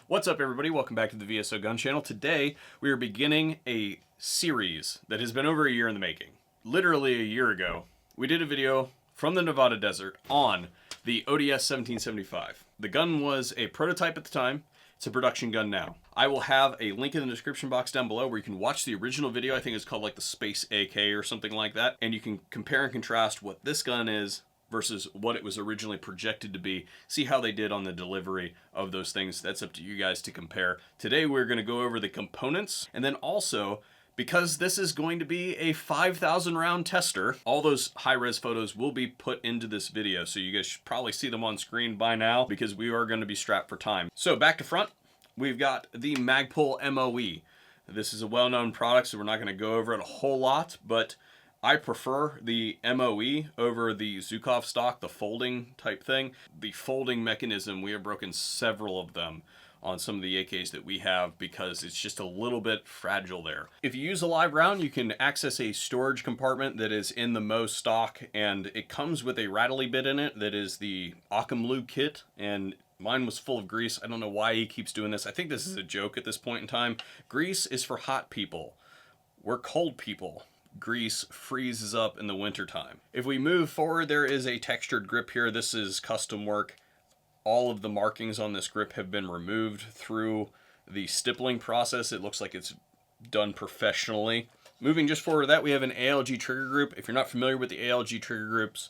What's up, everybody? Welcome back to the VSO Gun Channel. Today, we are beginning a series that has been over a year in the making. Literally a year ago, we did a video from the Nevada desert on the ODS-1775. The gun was a prototype at the time. It's a production gun now. I will have a link in the description box down below where you can watch the original video. I think it's called like the Space AK or something like that. And you can compare and contrast what this gun is versus what it was originally projected to be. See how they did on the delivery of those things. That's up to you guys to compare. Today we're going to go over the components, and then also, because this is going to be a 5,000 round tester, all those high-res photos will be put into this video, so you guys should probably see them on screen by now because we are going to be strapped for time. So back to front, we've got the Magpul MOE. This is a well-known product, so we're not going to go over it a whole lot, but I prefer the MOE over the Zukov stock, the folding type thing. The folding mechanism, we have broken several of them on some of the AKs that we have because it's just a little bit fragile there. If you use a live round, you can access a storage compartment that is in the MOE stock, and it comes with a rattly bit in it that is the Occam lube kit, and mine was full of grease. I don't know why he keeps doing this. I think this is a joke at this point in time. Grease is for hot people. We're cold people. Grease freezes up in the wintertime. If we move forward, there is a textured grip here. This is custom work. All of the markings on this grip have been removed through the stippling process. It looks like it's done professionally. Moving just forward to that, we have an ALG trigger group. If you're not familiar with the ALG trigger groups,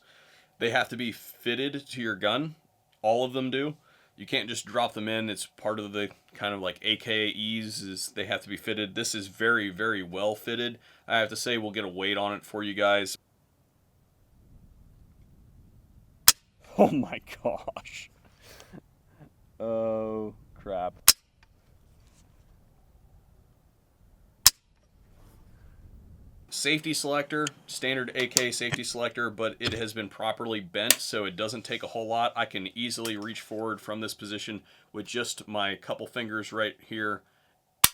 they have to be fitted to your gun. All of them do. You can't just drop them in. It's part of the kind of like AKEs, is they have to be fitted. This is very, very well fitted. I have to say, we'll get a weight on it for you guys. Oh my gosh. Oh crap. Safety selector, standard AK safety selector, but it has been properly bent, so it doesn't take a whole lot. I can easily reach forward from this position with just my couple fingers right here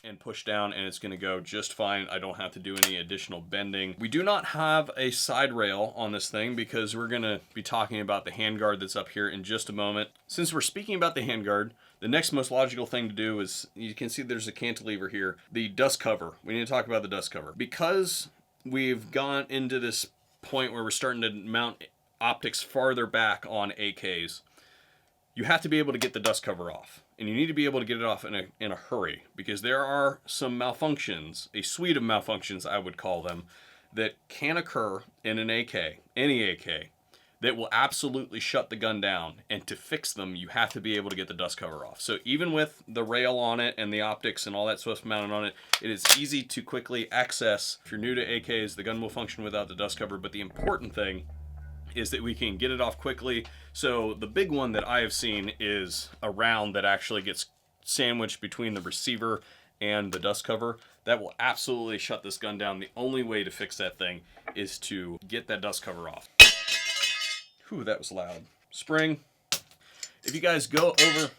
and push down, and it's going to go just fine. I don't have to do any additional bending. We do not have a side rail on this thing because we're going to be talking about the handguard that's up here in just a moment. Since we're speaking about the handguard, the next most logical thing to do is, you can see there's a cantilever here, the dust cover. We need to talk about the dust cover. Because we've gone into this point where we're starting to mount optics farther back on AKs, you have to be able to get the dust cover off. And you need to be able to get it off in a hurry, because there are some malfunctions, a suite of malfunctions I would call them, that can occur in an AK, any AK, that will absolutely shut the gun down. And to fix them, you have to be able to get the dust cover off. So even with the rail on it and the optics and all that stuff mounted on it, it is easy to quickly access. If you're new to AKs, the gun will function without the dust cover, but the important thing is that we can get it off quickly. So the big one that I have seen is a round that actually gets sandwiched between the receiver and the dust cover. That will absolutely shut this gun down. The only way to fix that thing is to get that dust cover off. Whew, that was loud. Spring. If you guys go over,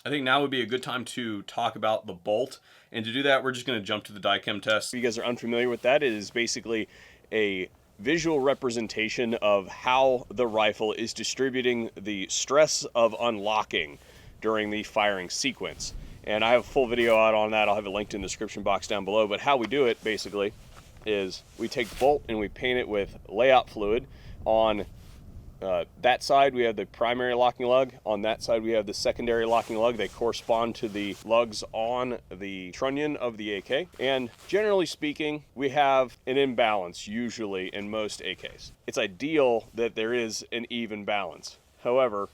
I think now would be a good time to talk about the bolt. And to do that, we're just going to jump to the die chem test. If you guys are unfamiliar with that, it is basically a visual representation of how the rifle is distributing the stress of unlocking during the firing sequence. And I have a full video out on that. I'll have it linked in the description box down below. But how we do it basically is we take the bolt and we paint it with layout fluid. On that side we have the primary locking lug. On that side we have the secondary locking lug. They correspond to the lugs on the trunnion of the AK. And generally speaking, we have an imbalance usually in most AKs. It's ideal that there is an even balance. However,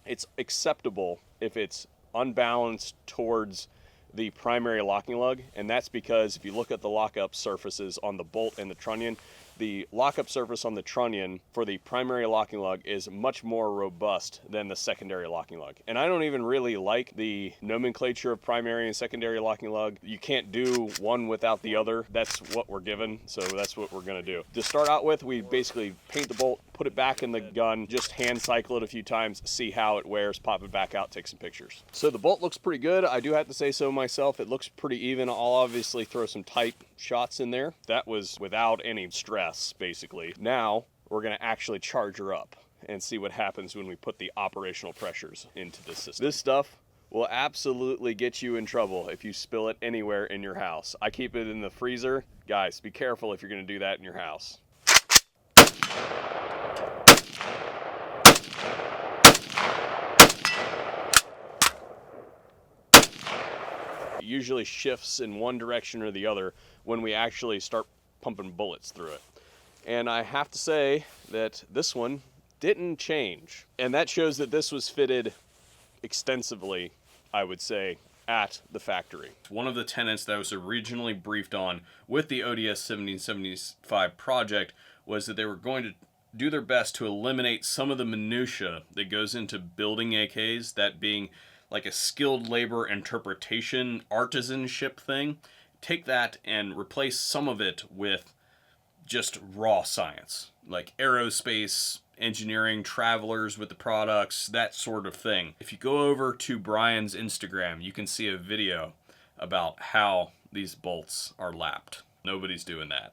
it's acceptable if it's unbalanced towards the primary locking lug, and that's because if you look at the lockup surfaces on the bolt and the trunnion, the lockup surface on the trunnion for the primary locking lug is much more robust than the secondary locking lug. And I don't even really like the nomenclature of primary and secondary locking lug. You can't do one without the other. That's what we're given, so that's what we're gonna do. To start out with, we basically paint the bolt, put it back in the gun, just hand cycle it a few times, see how it wears, pop it back out, take some pictures. So the bolt looks pretty good. I do have to say so myself. It looks pretty even. I'll obviously throw some tight shots in there. That was without any stress, basically. Now we're gonna actually charge her up and see what happens when we put the operational pressures into this system. This stuff will absolutely get you in trouble if you spill it anywhere in your house. I keep it in the freezer. Guys, be careful if you're going to do that in your house. It usually shifts in one direction or the other when we actually start pumping bullets through it. And I have to say that this one didn't change. And that shows that this was fitted extensively, I would say, at the factory. One of the tenets that I was originally briefed on with the ODS-1775 project was that they were going to do their best to eliminate some of the minutia that goes into building AKs, that being like a skilled labor interpretation artisanship thing. Take that and replace some of it with just raw science, like aerospace engineering, travelers with the products, that sort of thing. If you go over to Brian's Instagram, you can see a video about how these bolts are lapped. Nobody's doing that.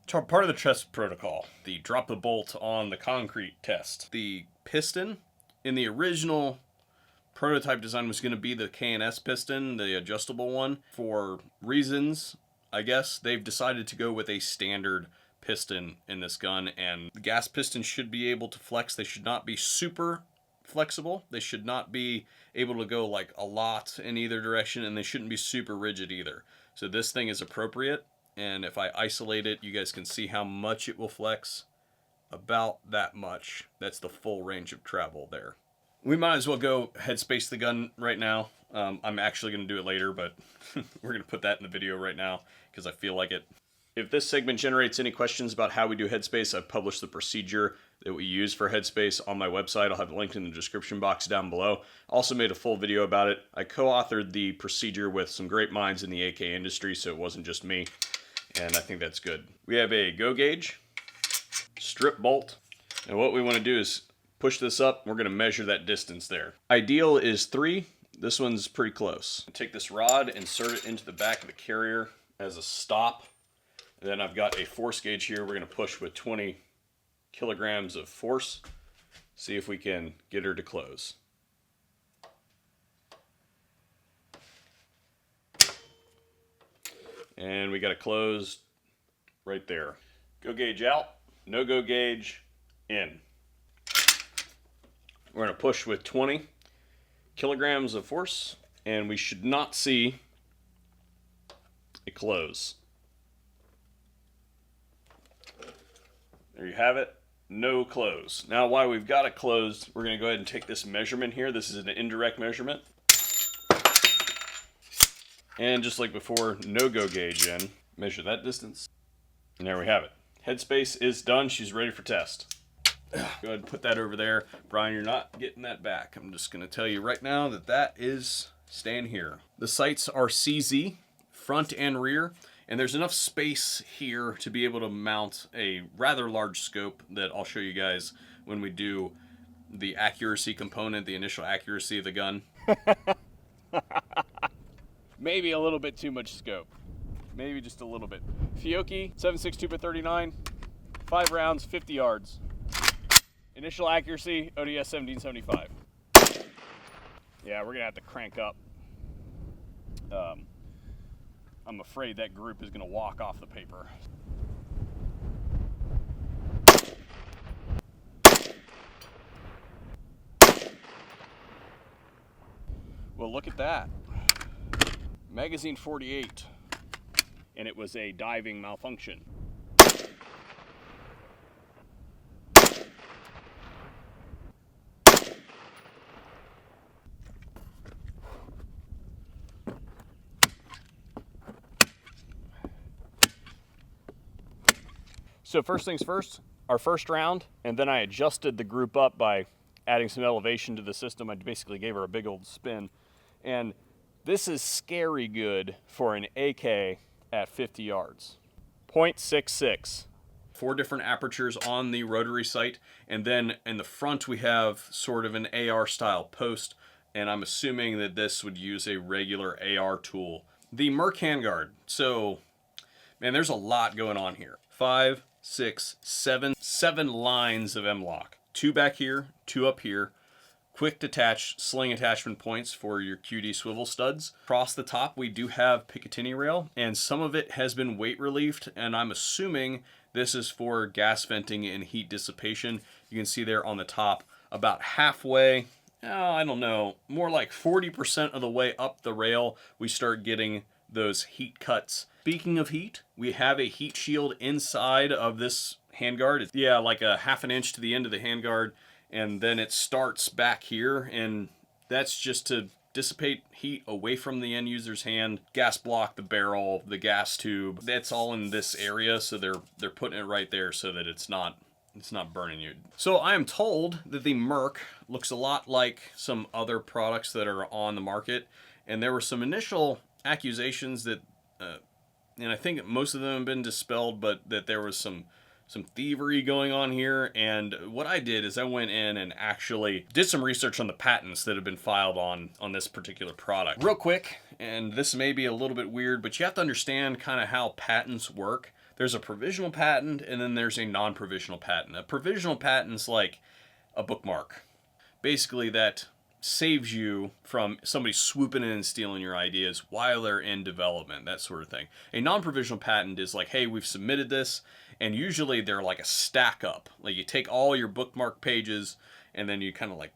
Part of the test protocol, the drop the bolt on the concrete test. The piston in the original prototype design was going to be the K&S piston, the adjustable one. For reasons, I guess, they've decided to go with a standard piston in this gun, and the gas piston should be able to flex. They should not be super flexible. They should not be able to go like a lot in either direction, and they shouldn't be super rigid either. So this thing is appropriate, and if I isolate it, you guys can see how much it will flex. About that much. That's the full range of travel there. We might as well go Headspace the gun right now. I'm actually going to do it later, but we're going to put that in the video right now because I feel like it. If this segment generates any questions about how we do Headspace, I've published the procedure that we use for Headspace on my website. I'll have it linked in the description box down below. Also made a full video about it. I co-authored the procedure with some great minds in the AK industry, so it wasn't just me, and I think that's good. We have a go gauge, strip bolt, and what we want to do is push this up. We're going to measure that distance there. Ideal is 3. This one's pretty close. Take this rod, insert it into the back of the carrier as a stop. Then I've got a force gauge here. We're going to push with 20 kilograms of force. See if we can get her to close. And we got it closed right there. Go gauge out, no go gauge in. We're going to push with 20 kilograms of force, and we should not see a close. There you have it, no close. Now while we've got it closed, we're going to go ahead and take this measurement here. This is an indirect measurement. And just like before, no go gauge in. Measure that distance. And there we have it. Headspace is done. She's ready for test. Go ahead and put that over there. Brian, you're not getting that back. I'm just going to tell you right now that that is staying here. The sights are CZ, front and rear. And there's enough space here to be able to mount a rather large scope that I'll show you guys when we do the accuracy component, the initial accuracy of the gun. Maybe a little bit too much scope. Maybe just a little bit. Fiocchi, 7.62x39, 5 rounds, 50 yards. Initial accuracy, ODS-1775. Yeah, we're going to have to crank up. I'm afraid that group is going to walk off the paper. Well, look at that. Magazine 48. And it was a diving malfunction. So first things first, our first round, and then I adjusted the group up by adding some elevation to the system. I basically gave her a big old spin. And this is scary good for an AK at 50 yards. 0.66. 4 different apertures on the rotary sight, and then in the front we have sort of an AR style post, and I'm assuming that this would use a regular AR tool. The Merc handguard. So, man, there's a lot going on here. 5, 6, 7 lines of M-lock. 2 back here, 2 up here. quick detach sling attachment points for your QD swivel studs. Across the top we do have Picatinny rail, and some of it has been weight relieved, and I'm assuming this is for gas venting and heat dissipation. You can see there on the top, about halfway, I don't know, more like 40% of the way up the rail, we start getting those heat cuts. Speaking of heat, we have a heat shield inside of this handguard. It's, yeah, like a ½ inch to the end of the handguard, and then it starts back here, and that's just to dissipate heat away from the end user's hand. Gas block, the barrel, the gas tube, that's all in this area, so they're putting it right there so that it's not burning you. So I am told that the Merc looks a lot like some other products that are on the market, and there were some initial accusations that, and I think most of them have been dispelled, but that there was some thievery going on here. And what I did is I went in and actually did some research on the patents that have been filed on this particular product. Real quick, and this may be a little bit weird, but you have to understand kind of how patents work. There's a provisional patent, and then there's a non-provisional patent. A provisional patent's like a bookmark. Basically, that saves you from somebody swooping in and stealing your ideas while they're in development, that sort of thing. A non-provisional patent is like, hey, we've submitted this, and usually they're like a stack up. Like, you take all your bookmark pages, and then you kind of like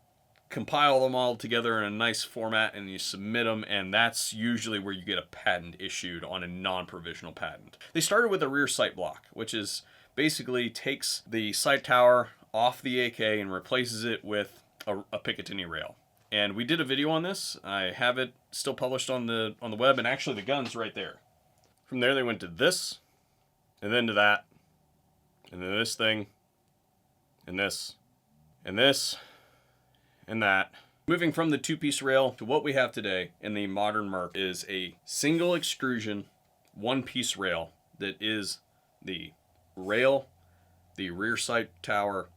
compile them all together in a nice format, and you submit them, and that's usually where you get a patent issued on a non-provisional patent. They started with a rear sight block, which is basically takes the sight tower off the AK and replaces it with a Picatinny rail. And we did a video on this. I have it still published on the web, and actually the gun's right there. From there they went to this, and then to that, and then this thing, and this, and this, and that. Moving from the two-piece rail to what we have today in the modern Merc is a single extrusion, one-piece rail that is the rail, the rear sight tower,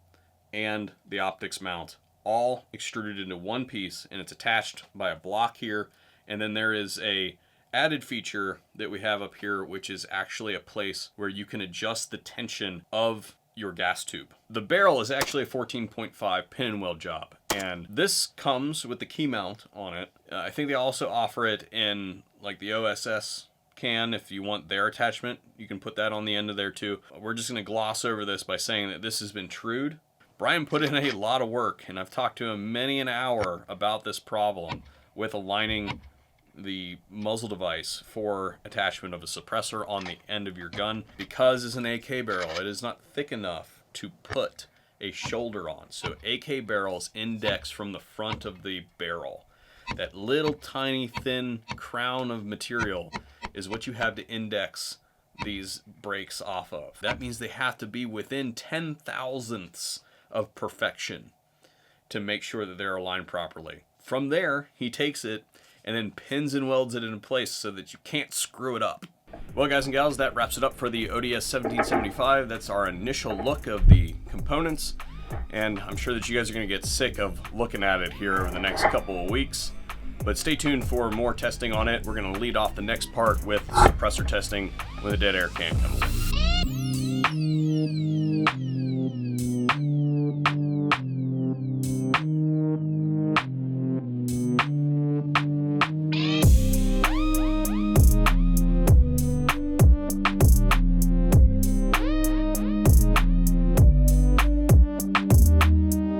and the optics mount, all extruded into one piece, and it's attached by a block here. And then there is a added feature that we have up here, which is actually a place where you can adjust the tension of your gas tube. The barrel is actually a 14.5 pin weld job, and this comes with the key mount on it. I think they also offer it in like the OSS can. If you want their attachment, you can put that on the end of there too. We're just going to gloss over this by saying that this has been trued. Brian put in a lot of work, and I've talked to him many an hour about this problem with aligning the muzzle device for attachment of a suppressor on the end of your gun. Because it's an AK barrel, it is not thick enough to put a shoulder on. So AK barrels index from the front of the barrel. That little tiny thin crown of material is what you have to index these brakes off of. That means they have to be within 10,000ths of perfection to make sure that they're aligned properly. From there, he takes it and then pins and welds it into place so that you can't screw it up. Well, guys and gals, that wraps it up for the ODS-1775. That's our initial look of the components, and I'm sure that you guys are going to get sick of looking at it here over the next couple of weeks. But stay tuned for more testing on it. We're going to lead off the next part with suppressor testing when the dead air can comes in.